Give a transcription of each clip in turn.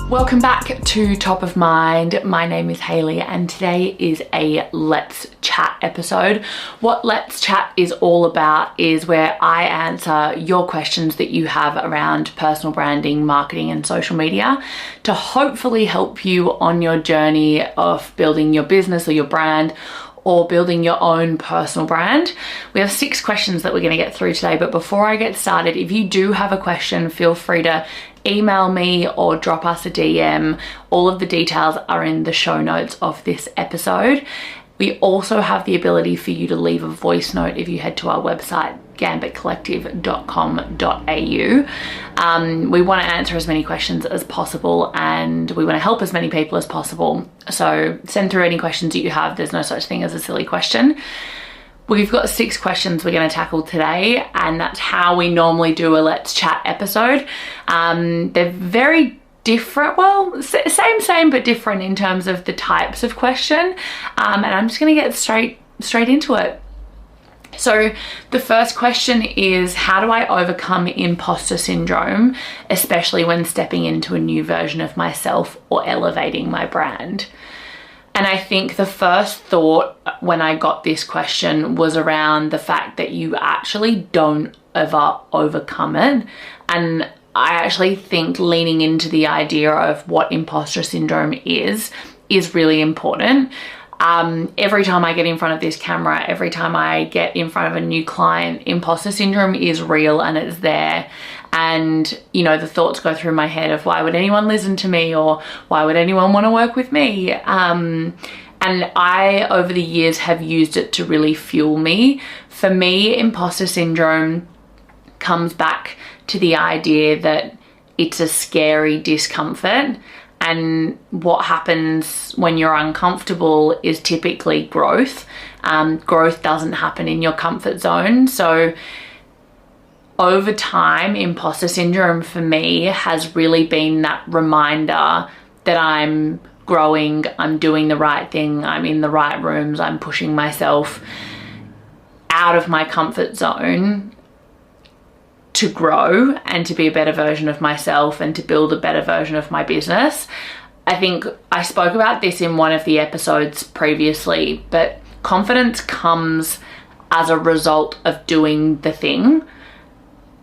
Welcome back to Top of Mind. My name is Hayley and today is a Let's Chat episode. What Let's Chat is all about is where I answer your questions that you have around personal branding, marketing and social media to hopefully help you on your journey of building your business or your brand or building your own personal brand. We have 6 questions that we're going to get through today, but before I get started, if you do have a question, feel free to email me or drop us a DM. All of the details are in the show notes of this episode. We also have the ability for you to leave a voice note if you head to our website, gambitcollective.com.au. We want to answer as many questions as possible and we want to help as many people as possible. So send through any questions that you have. There's no such thing as a silly question. We've got 6 questions we're going to tackle today, and that's how we normally do a Let's Chat episode. They're very different, well, same but different in terms of the types of question, and I'm just going to get straight into it. So the first question is, how do I overcome imposter syndrome, especially when stepping into a new version of myself or elevating my brand? And I think the first thought when I got this question was around the fact that you actually don't ever overcome it. And I actually think leaning into the idea of what imposter syndrome is really important. Every time I get in front of this camera, every time I get in front of a new client, imposter syndrome is real and it's there. And, you know, the thoughts go through my head of why would anyone listen to me or why would anyone want to work with me? And I, over the years, have used it to really fuel me. For me, imposter syndrome comes back to the idea that it's a scary discomfort. And what happens when you're uncomfortable is typically growth. Growth doesn't happen in your comfort zone. So over time, imposter syndrome for me has really been that reminder that I'm growing, I'm doing the right thing, I'm in the right rooms, I'm pushing myself out of my comfort zone to grow and to be a better version of myself and to build a better version of my business. I think I spoke about this in one of the episodes previously, but confidence comes as a result of doing the thing.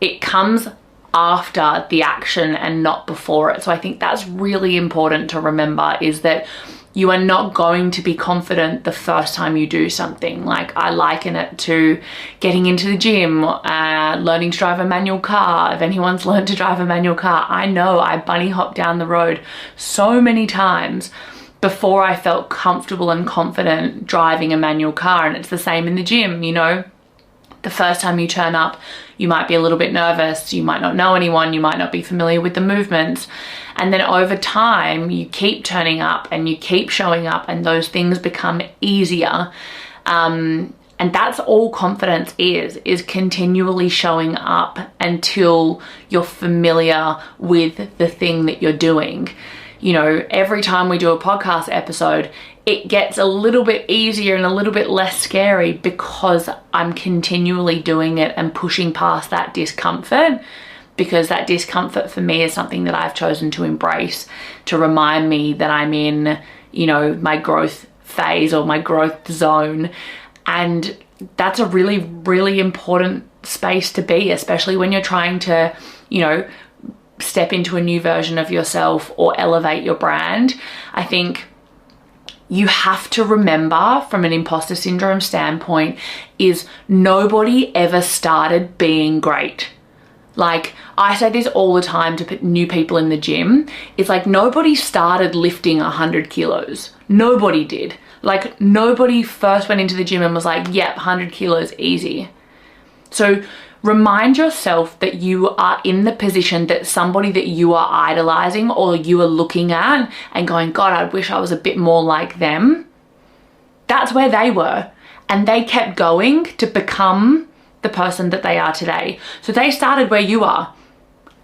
It comes after the action and not before it. So I think that's really important to remember, is that you are not going to be confident the first time you do something. Like, I liken it to getting into the gym, learning to drive a manual car. If anyone's learned to drive a manual car, I know I bunny hopped down the road so many times before I felt comfortable and confident driving a manual car. And it's the same in the gym, you know. The first time you turn up, you might be a little bit nervous, you might not know anyone, you might not be familiar with the movements. And then over time, you keep turning up and you keep showing up and those things become easier. And that's all confidence is continually showing up until you're familiar with the thing that you're doing. You know, every time we do a podcast episode, it gets a little bit easier and a little bit less scary because I'm continually doing it and pushing past that discomfort, because that discomfort for me is something that I've chosen to embrace, to remind me that I'm in, you know, my growth phase or my growth zone. And that's a really, really important space to be, especially when you're trying to, you know, step into a new version of yourself or elevate your brand. I think you have to remember, from an imposter syndrome standpoint, is nobody ever started being great. Like, I say this all the time to new people in the gym. It's like, nobody started lifting 100 kilos. Nobody did. Like, nobody first went into the gym and was like, yep, 100 kilos, easy. So remind yourself that you are in the position that somebody that you are idolizing or you are looking at and going, God, I wish I was a bit more like them. That's where they were. And they kept going to become the person that they are today. So they started where you are.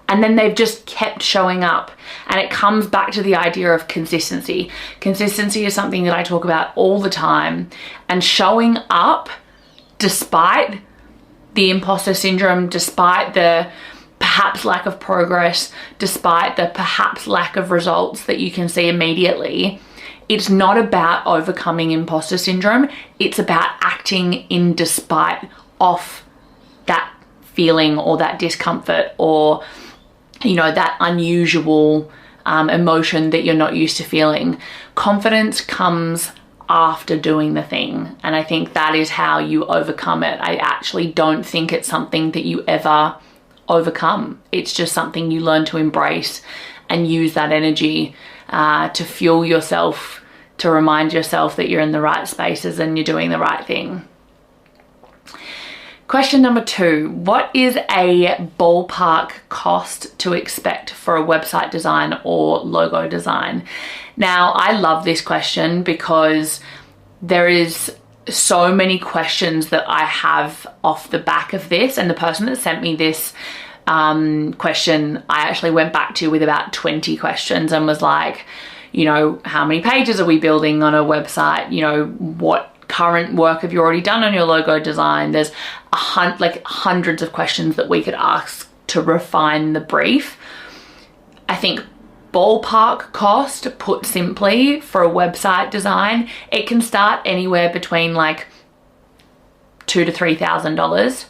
And then they've just kept showing up. And it comes back to the idea of consistency. Consistency is something that I talk about all the time. And showing up despite the imposter syndrome, despite the perhaps lack of progress, despite the perhaps lack of results that you can see immediately, it's not about overcoming imposter syndrome. It's about acting in despite of that feeling or that discomfort or, you know, that unusual emotion that you're not used to feeling. Confidence comes after doing the thing. And I think that is how you overcome it. I actually don't think it's something that you ever overcome. It's just something you learn to embrace and use that energy to fuel yourself, to remind yourself that you're in the right spaces and you're doing the right thing. Question number 2, what is a ballpark cost to expect for a website design or logo design? Now, I love this question because there is so many questions that I have off the back of this, and the person that sent me this question, I actually went back to with about 20 questions and was like, you know, how many pages are we building on a website? You know, what current work have you already done on your logo design? There's hundreds of questions that we could ask to refine the brief. I think ballpark cost, put simply, for a website design, it can start anywhere between like $2,000 to $3,000.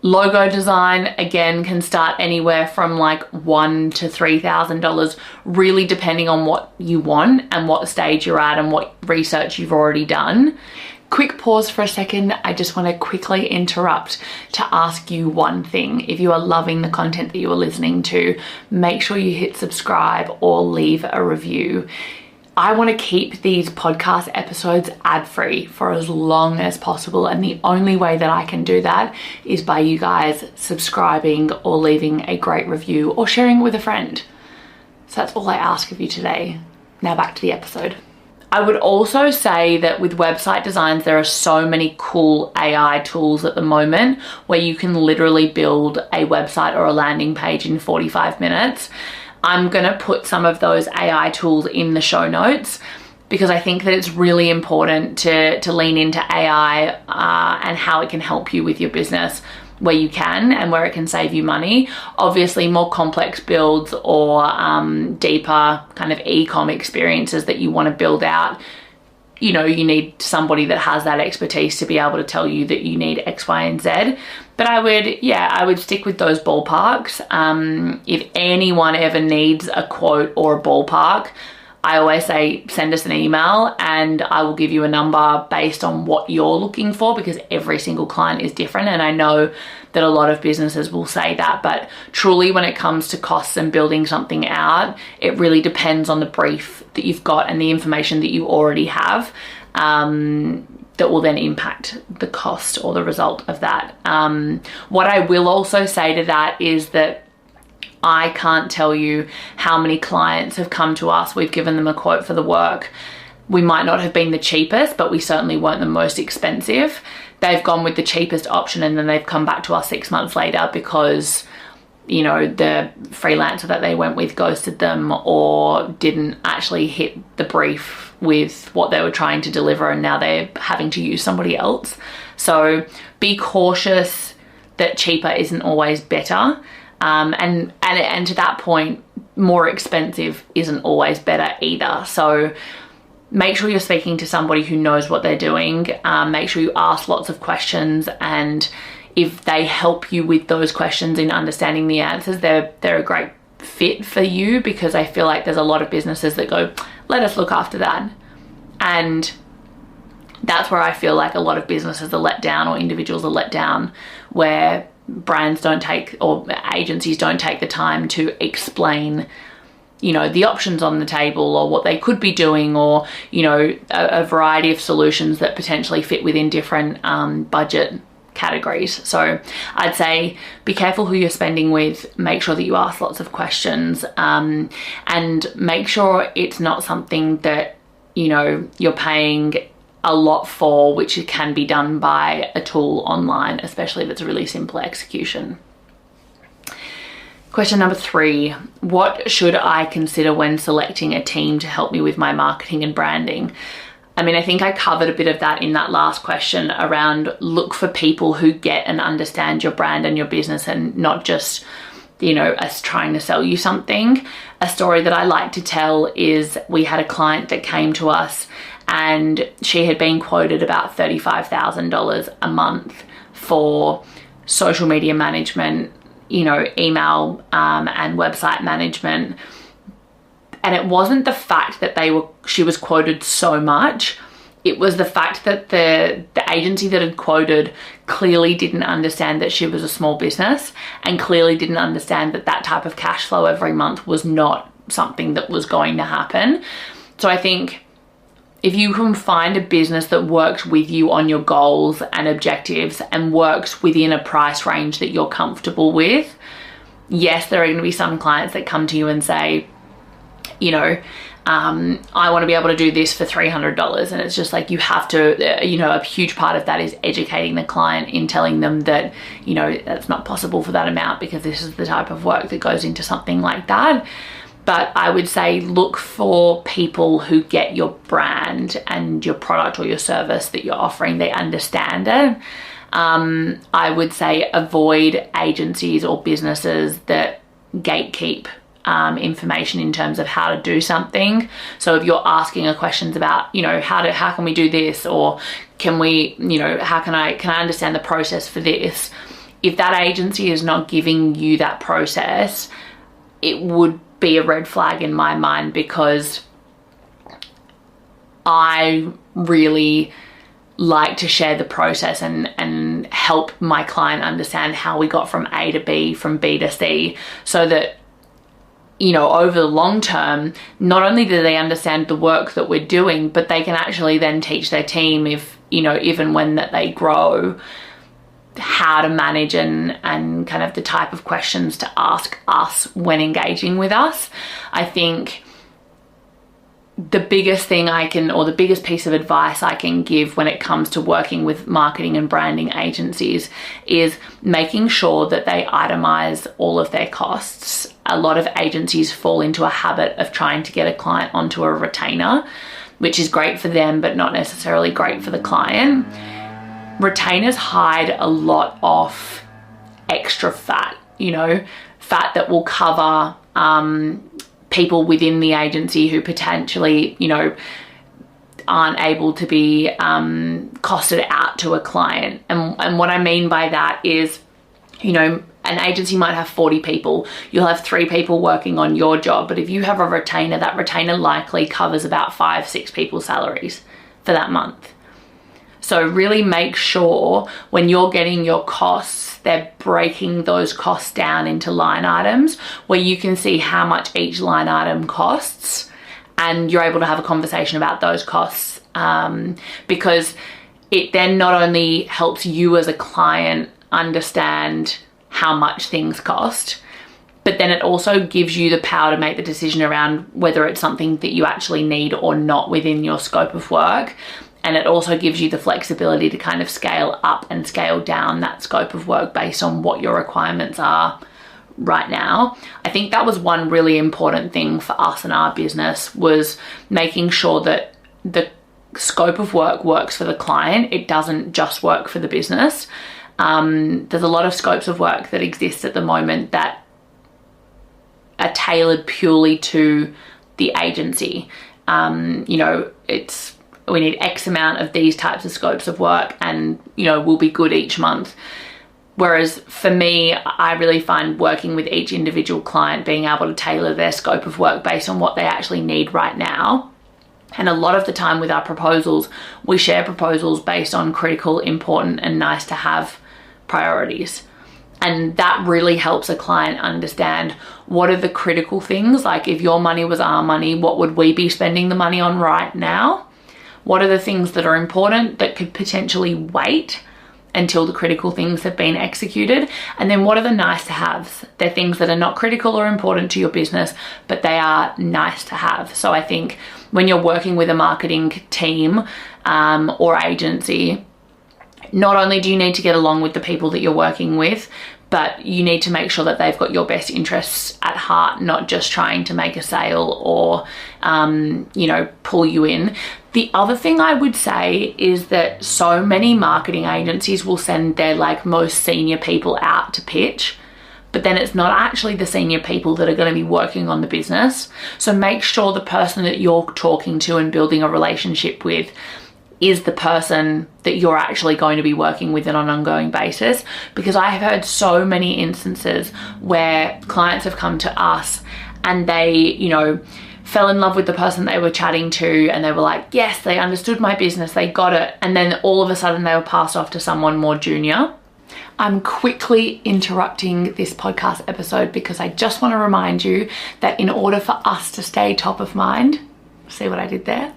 Logo design, again, can start anywhere from like $1,000 to $3,000, really depending on what you want and what stage you're at and what research you've already done. Quick pause for a second. I just want to quickly interrupt to ask you one thing. If you are loving the content that you are listening to, make sure you hit subscribe or leave a review. I want to keep these podcast episodes ad-free for as long as possible, and the only way that I can do that is by you guys subscribing or leaving a great review or sharing it with a friend. So that's all I ask of you today. Now back to the episode. I would also say that with website designs, there are so many cool AI tools at the moment where you can literally build a website or a landing page in 45 minutes. I'm going to put some of those AI tools in the show notes because I think that it's really important to lean into AI and how it can help you with your business where you can and where it can save you money. Obviously, more complex builds or deeper kind of e-com experiences that you want to build out, you know, you need somebody that has that expertise to be able to tell you that you need X, Y, and Z. But I would stick with those ballparks. If anyone ever needs a quote or a ballpark, I always say send us an email and I will give you a number based on what you're looking for, because every single client is different. And I know that a lot of businesses will say that, but truly when it comes to costs and building something out, it really depends on the brief that you've got and the information that you already have. That will then impact the cost or the result of that. What I will also say to that is that I can't tell you how many clients have come to us. We've given them a quote for the work. We might not have been the cheapest, but we certainly weren't the most expensive. They've gone with the cheapest option and then they've come back to us 6 months later because, you know, the freelancer that they went with ghosted them or didn't actually hit the brief with what they were trying to deliver, and now they're having to use somebody else. So be cautious that cheaper isn't always better. And to that point, more expensive isn't always better either. So make sure you're speaking to somebody who knows what they're doing. Make sure you ask lots of questions, and if they help you with those questions in understanding the answers, they're a great fit for you, because I feel like there's a lot of businesses that go, let us look after that. And that's where I feel like a lot of businesses are let down, or individuals are let down, where brands don't take, or agencies don't take the time to explain, you know, the options on the table or what they could be doing, or, you know, a variety of solutions that potentially fit within different budget categories. So I'd say be careful who you're spending with, make sure that you ask lots of questions, and make sure it's not something that, you know, you're paying a lot for, which can be done by a tool online, especially if it's a really simple execution. Question number 3, what should I consider when selecting a team to help me with my marketing and branding? I mean, I think I covered a bit of that in that last question around look for people who get and understand your brand and your business, and not just, you know, us trying to sell you something. A story that I like to tell is we had a client that came to us and she had been quoted about $35,000 a month for social media management, you know, email and website management. And it wasn't the fact that she was quoted so much. It was the fact that the agency that had quoted clearly didn't understand that she was a small business, and clearly didn't understand that that type of cash flow every month was not something that was going to happen. So I think if you can find a business that works with you on your goals and objectives and works within a price range that you're comfortable with, yes, there are going to be some clients that come to you and say, you know, I want to be able to do this for $300. And it's just like, you have to, you know, a huge part of that is educating the client in telling them that, you know, that's not possible for that amount, because this is the type of work that goes into something like that. But I would say look for people who get your brand and your product or your service that you're offering. They understand it. I would say avoid agencies or businesses that gatekeep information in terms of how to do something. So if you're asking questions about, you know, how can we do this, or can we, you know, can I understand the process for this? If that agency is not giving you that process, it would be a red flag in my mind, because I really like to share the process and help my client understand how we got from A to B, from B to C, so that, you know, over the long term, not only do they understand the work that we're doing, but they can actually then teach their team, if, you know, even when that they grow, how to manage and kind of the type of questions to ask us when engaging with us. I think the biggest thing the biggest piece of advice I can give when it comes to working with marketing and branding agencies is making sure that they itemize all of their costs. A lot of agencies fall into a habit of trying to get a client onto a retainer, which is great for them, but not necessarily great for the client. Retainers hide a lot of extra fat, you know, fat that will cover people within the agency who potentially, you know, aren't able to be costed out to a client. And what I mean by that is, you know, an agency might have 40 people. You'll have 3 people working on your job. But if you have a retainer, that retainer likely covers about 5-6 people's salaries for that month. So really make sure when you're getting your costs, they're breaking those costs down into line items where you can see how much each line item costs, and you're able to have a conversation about those costs, because it then not only helps you as a client understand how much things cost, but then it also gives you the power to make the decision around whether it's something that you actually need or not within your scope of work. And it also gives you the flexibility to kind of scale up and scale down that scope of work based on what your requirements are right now. I think that was one really important thing for us in our business, was making sure that the scope of work works for the client. It doesn't just work for the business. There's a lot of scopes of work that exist at the moment that are tailored purely to the agency. You know, we need X amount of these types of scopes of work, and, you know, we'll be good each month. Whereas for me, I really find working with each individual client, being able to tailor their scope of work based on what they actually need right now. And a lot of the time with our proposals, we share proposals based on critical, important, and nice to have priorities. And that really helps a client understand what are the critical things. Like, if your money was our money, what would we be spending the money on right now? What are the things that are important that could potentially wait until the critical things have been executed? And then what are the nice to haves? They're things that are not critical or important to your business, but they are nice to have. So I think when you're working with a marketing team or agency, not only do you need to get along with the people that you're working with, but you need to make sure that they've got your best interests at heart, not just trying to make a sale or, you know, pull you in. The other thing I would say is that so many marketing agencies will send their like most senior people out to pitch, but then it's not actually the senior people that are going to be working on the business. So make sure the person that you're talking to and building a relationship with is the person that you're actually going to be working with on an ongoing basis. Because I have heard so many instances where clients have come to us and they, you know, fell in love with the person they were chatting to, and they were like, yes, they understood my business, they got it. And then all of a sudden they were passed off to someone more junior. I'm quickly interrupting this podcast episode because I just want to remind you that in order for us to stay top of mind, see what I did there?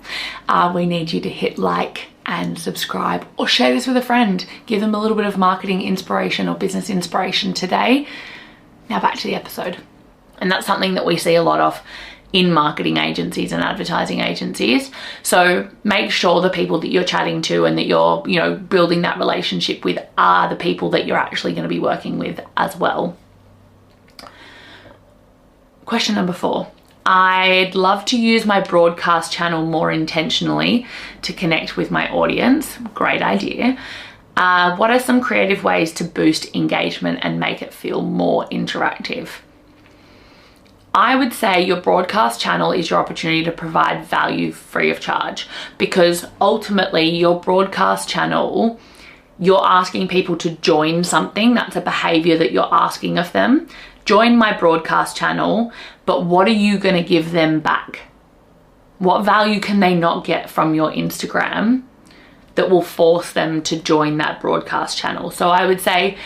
We need you to hit like and subscribe, or share this with a friend. Give them a little bit of marketing inspiration or business inspiration today. Now back to the episode. And that's something that we see a lot of in marketing agencies and advertising agencies. So make sure the people that you're chatting to and that you're, you know, building that relationship with are the people that you're actually going to be working with as well. Question number 4. I'd love to use my broadcast channel more intentionally to connect with my audience. Great idea. What are some creative ways to boost engagement and make it feel more interactive? I would say your broadcast channel is your opportunity to provide value free of charge, because ultimately your broadcast channel, you're asking people to join something. That's a behavior that you're asking of them. Join my broadcast channel, but what are you going to give them back? What value can they not get from your Instagram that will force them to join that broadcast channel? So I would say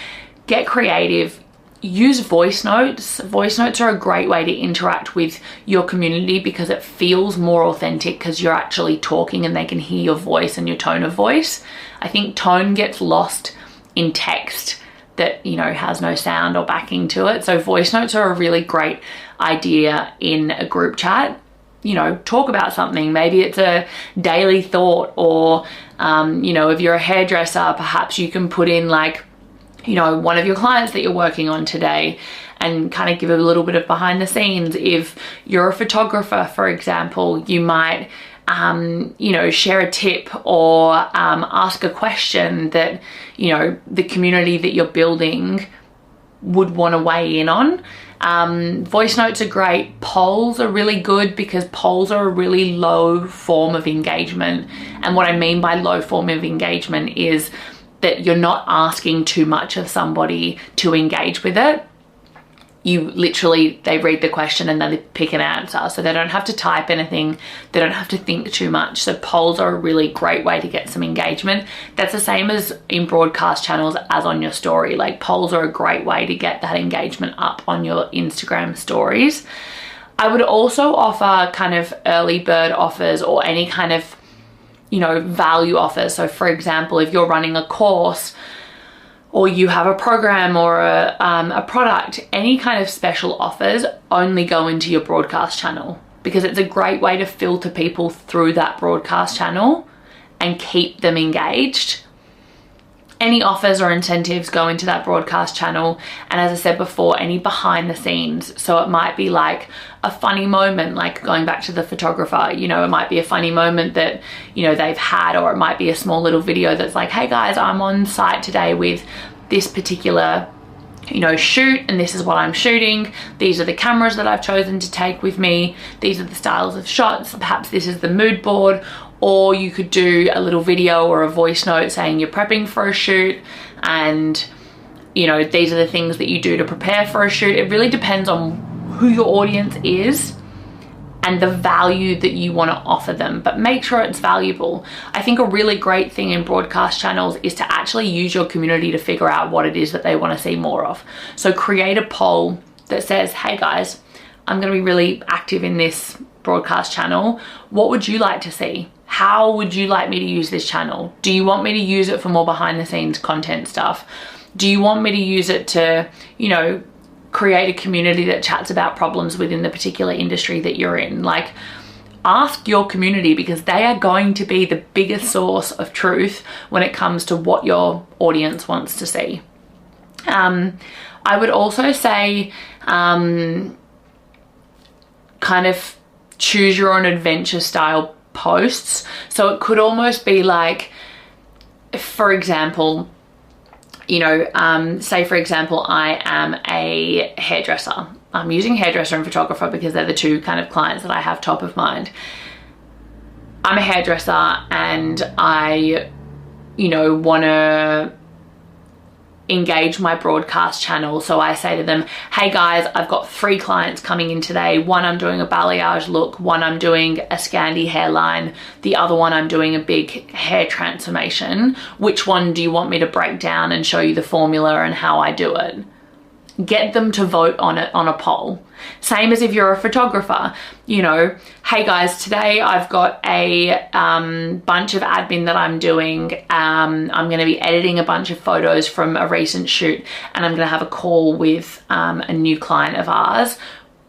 get creative. Use voice notes. Voice notes are a great way to interact with your community because it feels more authentic because you're actually talking and they can hear your voice and your tone of voice. I think tone gets lost in text that, you know, has no sound or backing to it. So voice notes are a really great idea in a group chat. You know, talk about something. Maybe it's a daily thought, or, you know, if you're a hairdresser, perhaps you can put in like, you know, one of your clients that you're working on today and kind of give a little bit of behind the scenes. If you're a photographer, for example, you might, you know, share a tip or ask a question that, you know, the community that you're building would want to weigh in on. Voice notes are great. Polls are really good because polls are a really low form of engagement. And what I mean by low form of engagement is that you're not asking too much of somebody to engage with it. You literally, they read the question and then they pick an answer. So they don't have to type anything. They don't have to think too much. So polls are a really great way to get some engagement. That's the same as in broadcast channels as on your story. Like polls are a great way to get that engagement up on your Instagram stories. I would also offer kind of early bird offers or any kind of, you know, value offers. So for example, if you're running a course or you have a program or a product, any kind of special offers only go into your broadcast channel, because it's a great way to filter people through that broadcast channel and keep them engaged. Any offers or incentives go into that broadcast channel. And as I said before, any behind the scenes. So it might be like a funny moment, like going back to the photographer, you know, it might be a funny moment that, you know, they've had, or it might be a small little video that's like, hey guys, I'm on site today with this particular, you know, shoot, and this is what I'm shooting. These are the cameras that I've chosen to take with me. These are the styles of shots. Perhaps this is the mood board. Or you could do a little video or a voice note saying you're prepping for a shoot and, you know, these are the things that you do to prepare for a shoot. It really depends on who your audience is and the value that you want to offer them, but make sure it's valuable. I think a really great thing in broadcast channels is to actually use your community to figure out what it is that they want to see more of. So create a poll that says, hey guys, I'm going to be really active in this broadcast channel. What would you like to see? How would you like me to use this channel? Do you want me to use it for more behind the scenes content stuff? Do you want me to use it to, you know, create a community that chats about problems within the particular industry that you're in? Like, ask your community, because they are going to be the biggest source of truth when it comes to what your audience wants to see. I would also say kind of choose your own adventure style posts. So it could almost be like, for example, you know, say for example, I am a hairdresser. I'm using hairdresser and photographer because they're the two kind of clients that I have top of mind. I'm a hairdresser and I, you know, want to engage my broadcast channel. So I say to them, hey guys, I've got 3 clients coming in today. One, I'm doing a balayage look. One, I'm doing a Scandi hairline. The other one, I'm doing a big hair transformation. Which one do you want me to break down and show you the formula and how I do it? Get them to vote on it on a poll. Same as if you're a photographer, you know, hey guys, today I've got a bunch of admin that I'm doing. I'm going to be editing a bunch of photos from a recent shoot, and I'm going to have a call with a new client of ours.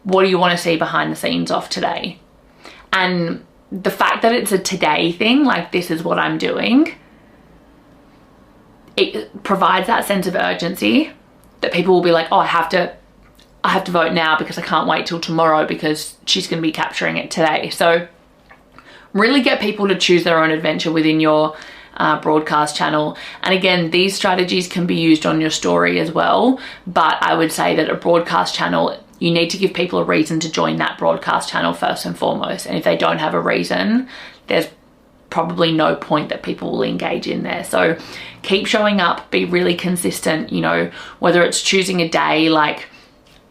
What do you want to see behind the scenes of today? And the fact that it's a today thing, like this is what I'm doing, it provides that sense of urgency that people will be like, oh, I have to vote now because I can't wait till tomorrow because she's going to be capturing it today. So really get people to choose their own adventure within your broadcast channel. And again, these strategies can be used on your story as well. But I would say that a broadcast channel, you need to give people a reason to join that broadcast channel first and foremost. And if they don't have a reason, there's probably no point that people will engage in there. So keep showing up, be really consistent, you know, whether it's choosing a day like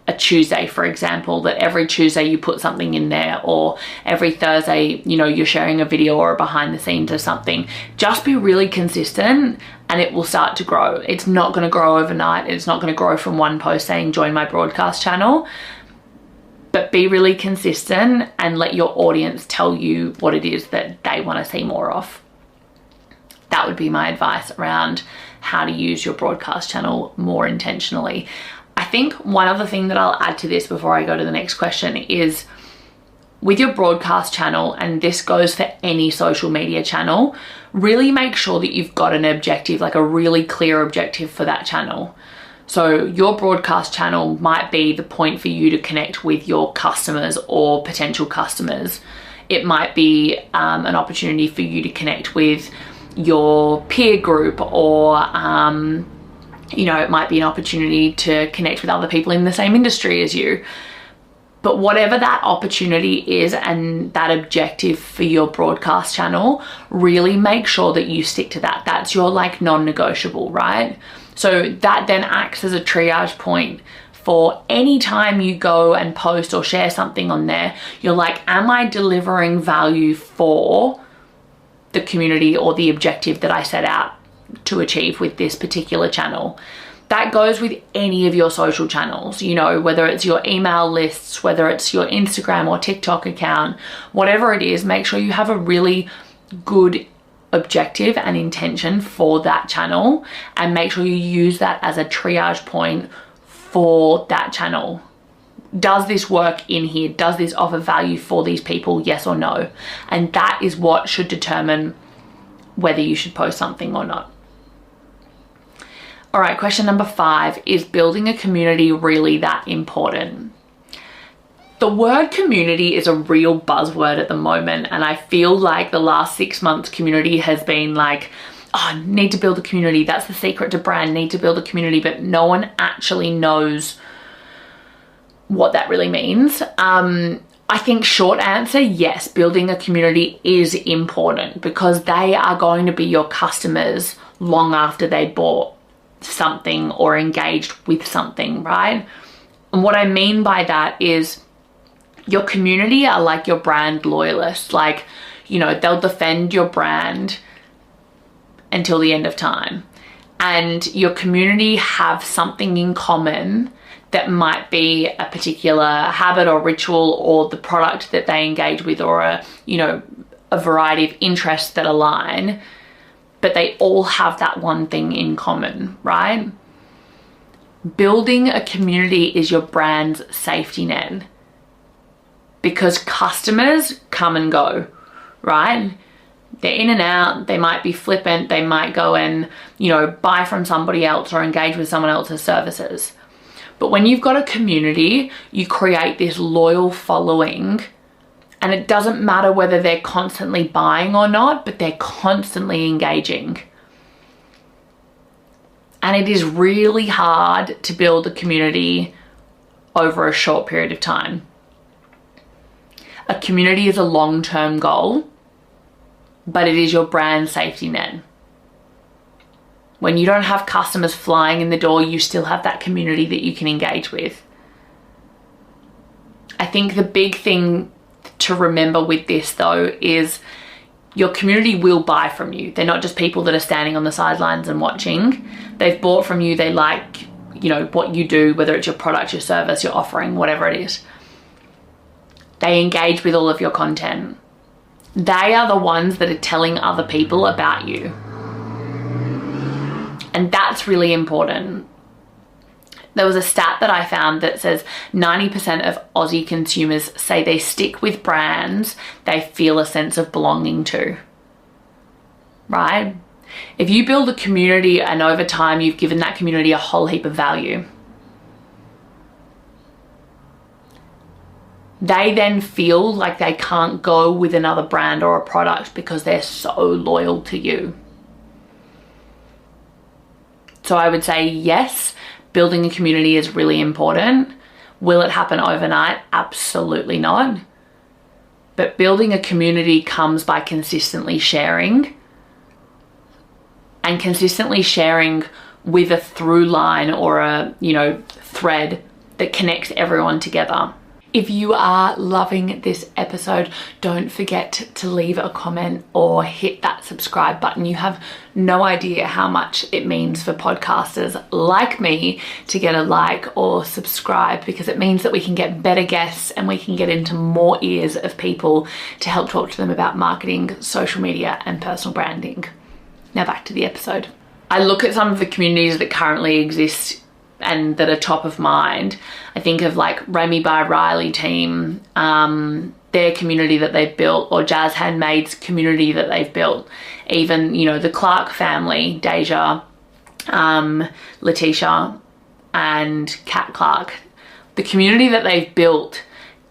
a Tuesday, for example, that every Tuesday you put something in there, or every Thursday, you know, you're sharing a video or a behind the scenes or something. Just be really consistent and it will start to grow. It's not going to grow overnight. It's not going to grow from one post saying join my broadcast channel. But be really consistent and let your audience tell you what it is that they want to see more of. That would be my advice around how to use your broadcast channel more intentionally. I think one other thing that I'll add to this before I go to the next question is with your broadcast channel, and this goes for any social media channel, really make sure that you've got an objective, like a really clear objective for that channel. So your broadcast channel might be the point for you to connect with your customers or potential customers. It might be an opportunity for you to connect with your peer group, or you know, it might be an opportunity to connect with other people in the same industry as you. But whatever that opportunity is and that objective for your broadcast channel, really make sure that you stick to that. That's your like non-negotiable, right? So that then acts as a triage point for any time you go and post or share something on there. You're like, am I delivering value for the community or the objective that I set out to achieve with this particular channel? That goes with any of your social channels, you know, whether it's your email lists, whether it's your Instagram or TikTok account, whatever it is, make sure you have a really good objective and intention for that channel, and make sure you use that as a triage point for that channel. Does this work in here? Does this offer value for these people? Yes or no? And that is what should determine whether you should post something or not. All right, question number 5, is building a community really that important? The word community is a real buzzword at the moment, and I feel like the last 6 months community has been like, oh, need to build a community. That's the secret to brand, need to build a community, but no one actually knows what that really means. I think short answer, yes, building a community is important because they are going to be your customers long after they bought something or engaged with something, right? And what I mean by that is your community are like your brand loyalists. Like, you know, they'll defend your brand until the end of time. And your community have something in common that might be a particular habit or ritual or the product that they engage with, or a, you know, a variety of interests that align, but they all have that one thing in common, right? Building a community is your brand's safety net because customers come and go, right? They're in and out. They might be flippant. They might go and, you know, buy from somebody else or engage with someone else's services. But when you've got a community, you create this loyal following, and it doesn't matter whether they're constantly buying or not, but they're constantly engaging. And it is really hard to build a community over a short period of time. A community is a long-term goal, but it is your brand safety net. When you don't have customers flying in the door, you still have that community that you can engage with. I think the big thing to remember with this though is your community will buy from you. They're not just people that are standing on the sidelines and watching. They've bought from you. They like, you know, what you do, whether it's your product, your service, your offering, whatever it is. They engage with all of your content. They are the ones that are telling other people about you. And that's really important. There was a stat that I found that says 90% of Aussie consumers say they stick with brands they feel a sense of belonging to, right? If you build a community and over time you've given that community a whole heap of value, they then feel like they can't go with another brand or a product because they're so loyal to you. So I would say yes, building a community is really important. Will it happen overnight? Absolutely not. But building a community comes by consistently sharing, and consistently sharing with a through line or a, you know, thread that connects everyone together. If you are loving this episode, don't forget to leave a comment or hit that subscribe button. You have no idea how much it means for podcasters like me to get a like or subscribe, because it means that we can get better guests and we can get into more ears of people to help talk to them about marketing, social media, and personal branding. Now back to the episode. I look at some of the communities that currently exist and that are top of mind. I think of like Remy by Riley team, their community that they've built, or Jazz Handmaid's community that they've built. Even, you know, the Clark family, Deja, Letitia, and Kat Clark. The community that they've built,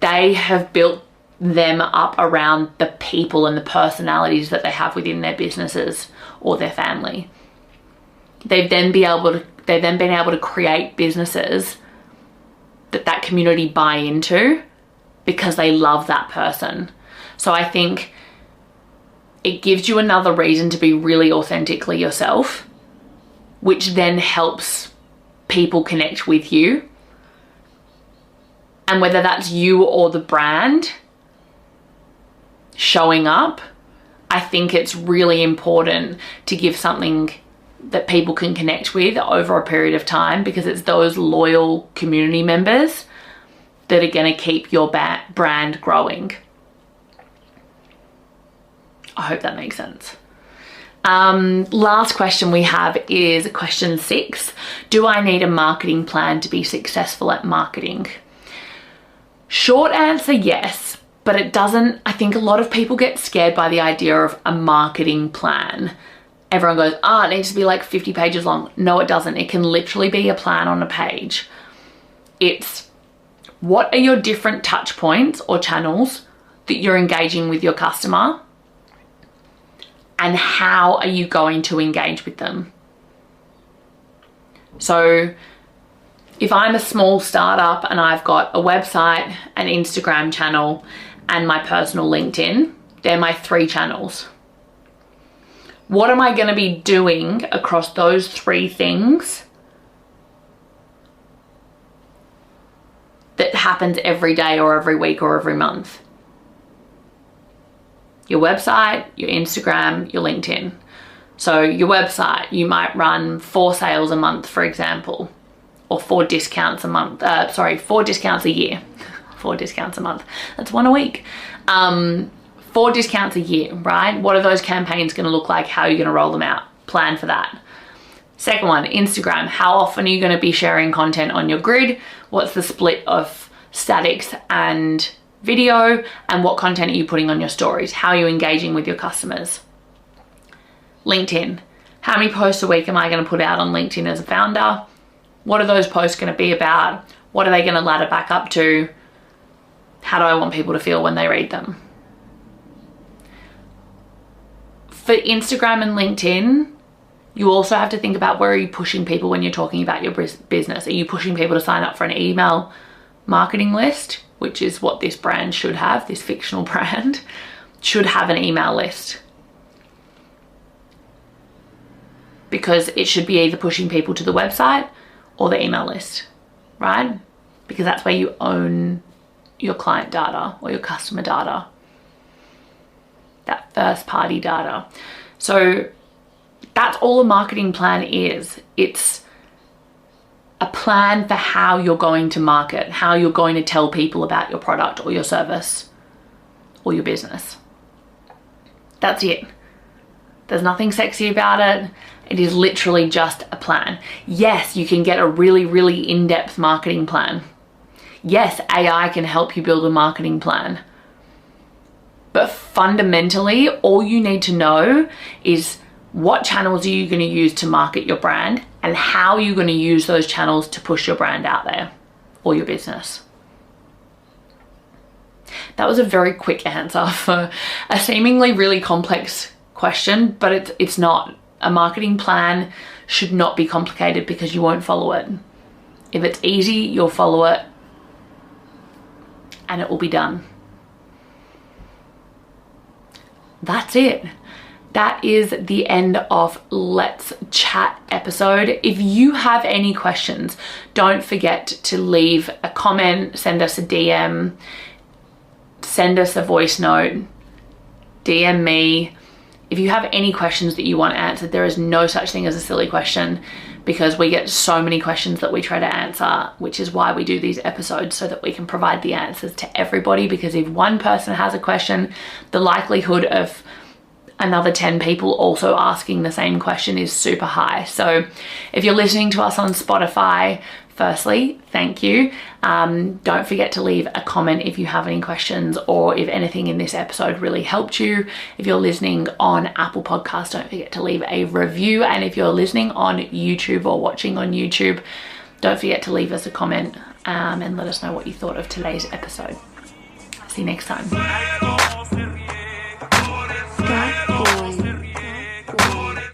they have built them up around the people and the personalities that they have within their businesses or their family. They've then been able to create businesses that community buy into because they love that person. So I think it gives you another reason to be really authentically yourself, which then helps people connect with you. And whether that's you or the brand showing up, I think it's really important to give something that people can connect with over a period of time, because it's those loyal community members that are going to keep your brand growing. I hope that makes sense. Last question we have is question 6. Do I need a marketing plan to be successful at marketing? Short answer, yes, but it doesn't. I think a lot of people get scared by the idea of a marketing plan. Everyone goes, it needs to be like 50 pages long. No, it doesn't. It can literally be a plan on a page. It's what are your different touch points or channels that you're engaging with your customer, and how are you going to engage with them? So if I'm a small startup and I've got a website, an Instagram channel, and my personal LinkedIn, they're my 3 channels. What am I going to be doing across those 3 things that happens every day or every week or every month? Your website, your Instagram, your LinkedIn. So your website, you might run 4 sales a month, for example, or 4 discounts a month. 4 discounts a year. 4 discounts a month. That's 1 a week. 4 discounts a year, right? What are those campaigns going to look like? How are you going to roll them out? Plan for that. Second one, Instagram. How often are you going to be sharing content on your grid? What's the split of statics and video? And what content are you putting on your stories? How are you engaging with your customers? LinkedIn. How many posts a week am I going to put out on LinkedIn as a founder? What are those posts going to be about? What are they going to ladder back up to? How do I want people to feel when they read them? For Instagram and LinkedIn, you also have to think about where are you pushing people when you're talking about your business. Are you pushing people to sign up for an email marketing list, which is what this brand should have, this fictional brand should have an email list. Because it should be either pushing people to the website or the email list, right? Because that's where you own your client data or your customer data, that first party data. So that's all a marketing plan is. It's a plan for how you're going to market, how you're going to tell people about your product or your service or your business. That's it. There's nothing sexy about it. It is literally just a plan. Yes, you can get a really, really in-depth marketing plan. Yes, AI can help you build a marketing plan. But fundamentally, all you need to know is what channels are you going to use to market your brand and how you're going to use those channels to push your brand out there or your business. That was a very quick answer for a seemingly really complex question, but it's not. A marketing plan should not be complicated because you won't follow it. If it's easy, you'll follow it and it will be done. That's it. That is the end of Let's Chat episode. If you have any questions, don't forget to leave a comment, send us a DM, send us a voice note, DM me. If you have any questions that you want answered, there is no such thing as a silly question because we get so many questions that we try to answer, which is why we do these episodes so that we can provide the answers to everybody, because if one person has a question, the likelihood of another 10 people also asking the same question is super high. So if you're listening to us on Spotify, firstly, thank you. Don't forget to leave a comment if you have any questions or if anything in this episode really helped you. If you're listening on Apple Podcasts, don't forget to leave a review. And if you're listening on YouTube or watching on YouTube, don't forget to leave us a comment and let us know what you thought of today's episode. See you next time.